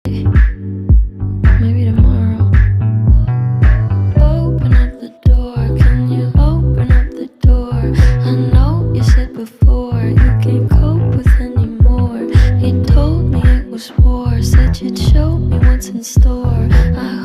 Maybe tomorrow. Open up the door, can you open up the door? I know you said before you can't cope with anymore. You told me it was war, said you'd show me what's in store. I